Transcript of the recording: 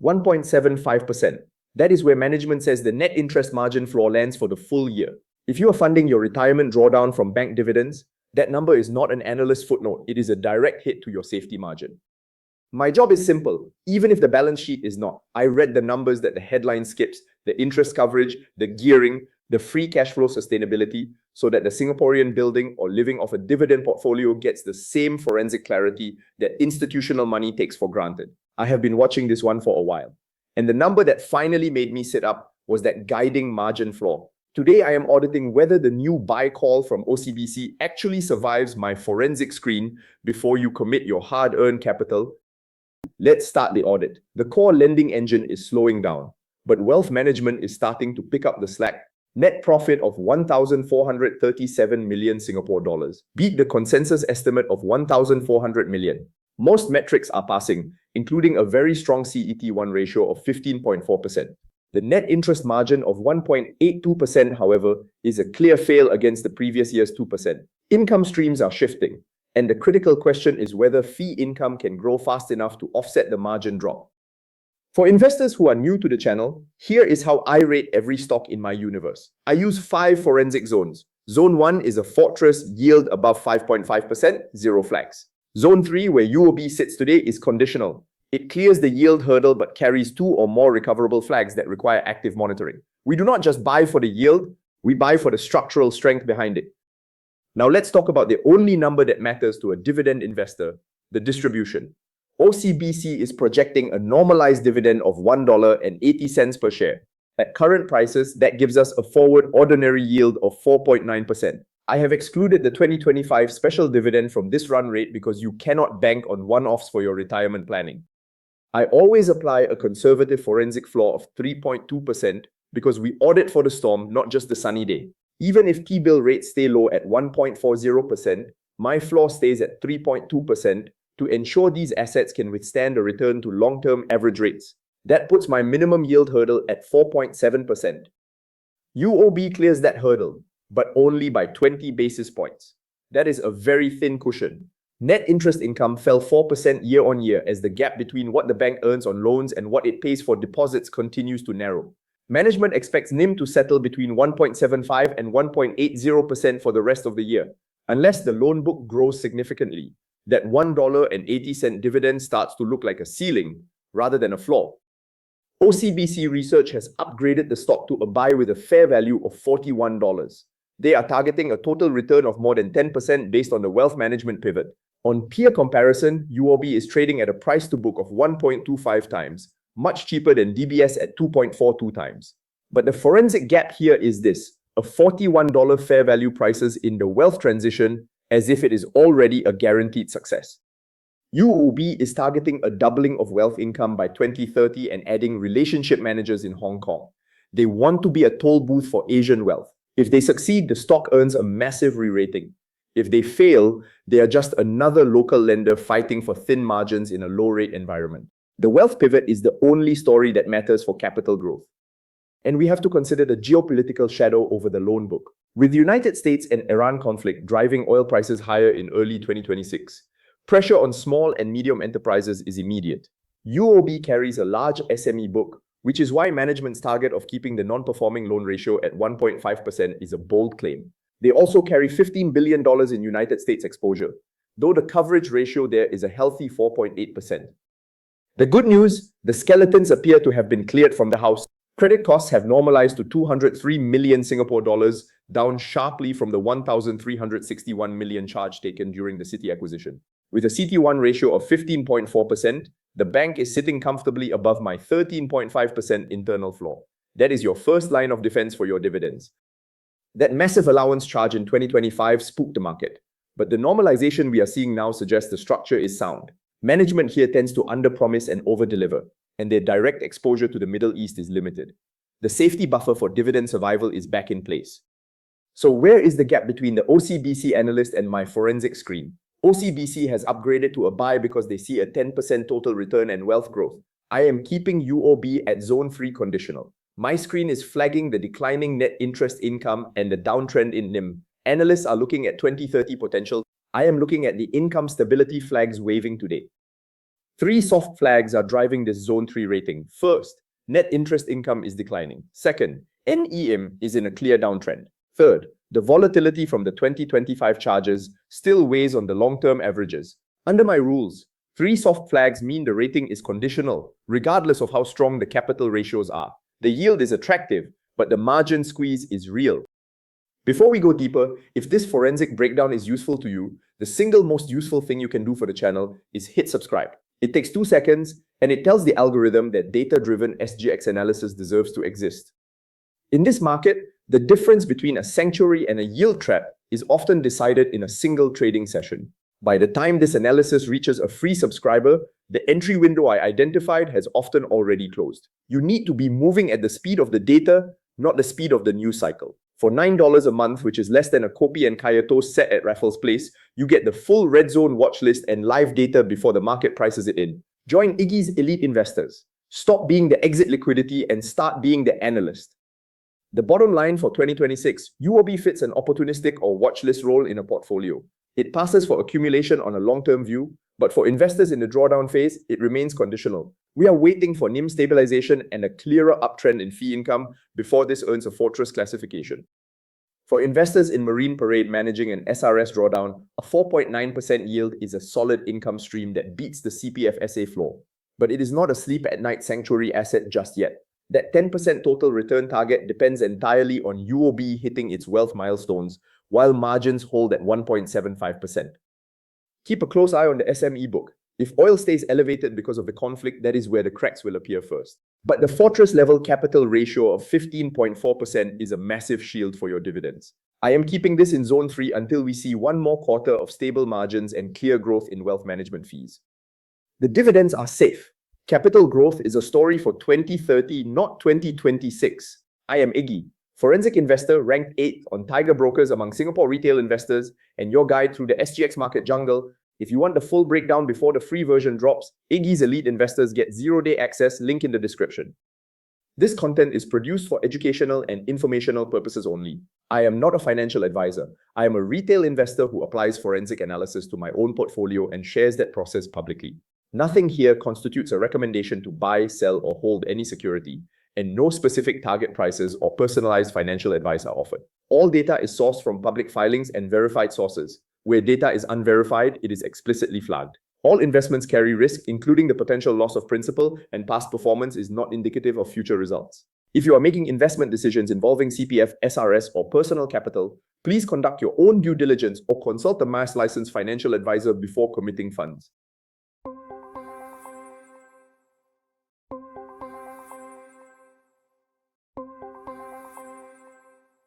1.75%. That is where management says the net interest margin floor lands for the full year. If you are funding your retirement drawdown from bank dividends, that number is not an analyst footnote, it is a direct hit to your safety margin. My job is simple, even if the balance sheet is not. I read the numbers that the headline skips, the interest coverage, the gearing, the free cash flow sustainability, so that the Singaporean building or living off a dividend portfolio gets the same forensic clarity that institutional money takes for granted. I have been watching this one for a while. And the number that finally made me sit up was that guiding margin floor. Today, I am auditing whether the new buy call from OCBC actually survives my forensic screen before you commit your hard-earned capital. Let's start the audit. The core lending engine is slowing down, but wealth management is starting to pick up the slack. Net profit of 1,437 million Singapore dollars beat the consensus estimate of 1,400 million. Most metrics are passing, including a very strong CET1 ratio of 15.4%. The net interest margin of 1.82%, however, is a clear fail against the previous year's 2%. Income streams are shifting, and the critical question is whether fee income can grow fast enough to offset the margin drop. For investors who are new to the channel, here is how I rate every stock in my universe. I use 5 forensic zones. Zone 1 is a fortress, yield above 5.5%, 0 flags. Zone 3, where UOB sits today, is conditional. It clears the yield hurdle but carries 2 or more recoverable flags that require active monitoring. We do not just buy for the yield, we buy for the structural strength behind it. Now let's talk about the only number that matters to a dividend investor, the distribution. OCBC is projecting a normalized dividend of $1.80 per share. At current prices, that gives us a forward ordinary yield of 4.9%. I have excluded the 2025 special dividend from this run rate because you cannot bank on one-offs for your retirement planning. I always apply a conservative forensic floor of 3.2% because we audit for the storm, not just the sunny day. Even if T-bill rates stay low at 1.40%, my floor stays at 3.2% to ensure these assets can withstand a return to long-term average rates. That puts my minimum yield hurdle at 4.7%. UOB clears that hurdle, but only by 20 basis points. That is a very thin cushion. Net interest income fell 4% year-on-year as the gap between what the bank earns on loans and what it pays for deposits continues to narrow. Management expects NIM to settle between 1.75 and 1.80% for the rest of the year, unless the loan book grows significantly. That $1.80 dividend starts to look like a ceiling rather than a floor. OCBC Research has upgraded the stock to a buy with a fair value of $41. They are targeting a total return of more than 10% based on the wealth management pivot. On peer comparison, UOB is trading at a price to book of 1.25 times, much cheaper than DBS at 2.42 times. But the forensic gap here is this: a $41 fair value prices in the wealth transition as if it is already a guaranteed success. UOB is targeting a doubling of wealth income by 2030 and adding relationship managers in Hong Kong. They want to be a toll booth for Asian wealth. If they succeed, the stock earns a massive re-rating. If they fail, they are just another local lender fighting for thin margins in a low-rate environment. The wealth pivot is the only story that matters for capital growth. And we have to consider the geopolitical shadow over the loan book. With the United States and Iran conflict driving oil prices higher in early 2026, pressure on small and medium enterprises is immediate. UOB carries a large SME book, which is why management's target of keeping the non-performing loan ratio at 1.5% is a bold claim. They also carry $15 billion in United States exposure, though the coverage ratio there is a healthy 4.8%. The good news, the skeletons appear to have been cleared from the house. Credit costs have normalized to 203 million Singapore dollars, down sharply from the 1,361 million charge taken during the Citi acquisition. With a CET1 ratio of 15.4%, the bank is sitting comfortably above my 13.5% internal floor. That is your first line of defense for your dividends. That massive allowance charge in 2025 spooked the market, but the normalization we are seeing now suggests the structure is sound. Management here tends to underpromise and overdeliver, and their direct exposure to the Middle East is limited. The safety buffer for dividend survival is back in place. So where is the gap between the OCBC analyst and my forensic screen? OCBC has upgraded to a buy because they see a 10% total return and wealth growth. I am keeping UOB at zone 3 conditional. My screen is flagging the declining net interest income and the downtrend in NIM. Analysts are looking at 2030 potential. I am looking at the income stability flags waving today. Three soft flags are driving this Zone 3 rating. First, net interest income is declining. Second, NEM is in a clear downtrend. Third, the volatility from the 2025 charges still weighs on the long-term averages. Under my rules, three soft flags mean the rating is conditional, regardless of how strong the capital ratios are. The yield is attractive, but the margin squeeze is real. Before we go deeper, if this forensic breakdown is useful to you, the single most useful thing you can do for the channel is hit subscribe. It takes 2 seconds, and it tells the algorithm that data-driven SGX analysis deserves to exist. In this market, the difference between a sanctuary and a yield trap is often decided in a single trading session. By the time this analysis reaches a free subscriber, the entry window I identified has often already closed. You need to be moving at the speed of the data, not the speed of the news cycle. For $9 a month, which is less than a Kopi and Kaya toast set at Raffles Place, you get the full red zone watch list and live data before the market prices it in. Join Iggy's elite investors. Stop being the exit liquidity and start being the analyst. The bottom line for 2026, UOB fits an opportunistic or watchlist role in a portfolio. It passes for accumulation on a long-term view, but for investors in the drawdown phase, it remains conditional. We are waiting for NIM stabilization and a clearer uptrend in fee income before this earns a fortress classification. For investors in Marine Parade managing an SRS drawdown, a 4.9% yield is a solid income stream that beats the CPF SA floor. But it is not a sleep-at-night sanctuary asset just yet. That 10% total return target depends entirely on UOB hitting its wealth milestones, while margins hold at 1.75%. Keep a close eye on the SME book. If oil stays elevated because of the conflict, that is where the cracks will appear first. But the fortress-level capital ratio of 15.4% is a massive shield for your dividends. I am keeping this in Zone 3 until we see one more quarter of stable margins and clear growth in wealth management fees. The dividends are safe. Capital growth is a story for 2030, not 2026. I am Iggy, forensic investor ranked 8th on Tiger Brokers among Singapore retail investors and your guide through the SGX market jungle. If you want the full breakdown before the free version drops, Iggy's elite investors get 0-day access, link in the description. This content is produced for educational and informational purposes only. I am not a financial advisor. I am a retail investor who applies forensic analysis to my own portfolio and shares that process publicly. Nothing here constitutes a recommendation to buy, sell, or hold any security, and no specific target prices or personalized financial advice are offered. All data is sourced from public filings and verified sources. Where data is unverified, it is explicitly flagged. All investments carry risk, including the potential loss of principal, and past performance is not indicative of future results. If you are making investment decisions involving CPF, SRS, or personal capital, please conduct your own due diligence or consult a mass licensed financial advisor before committing funds.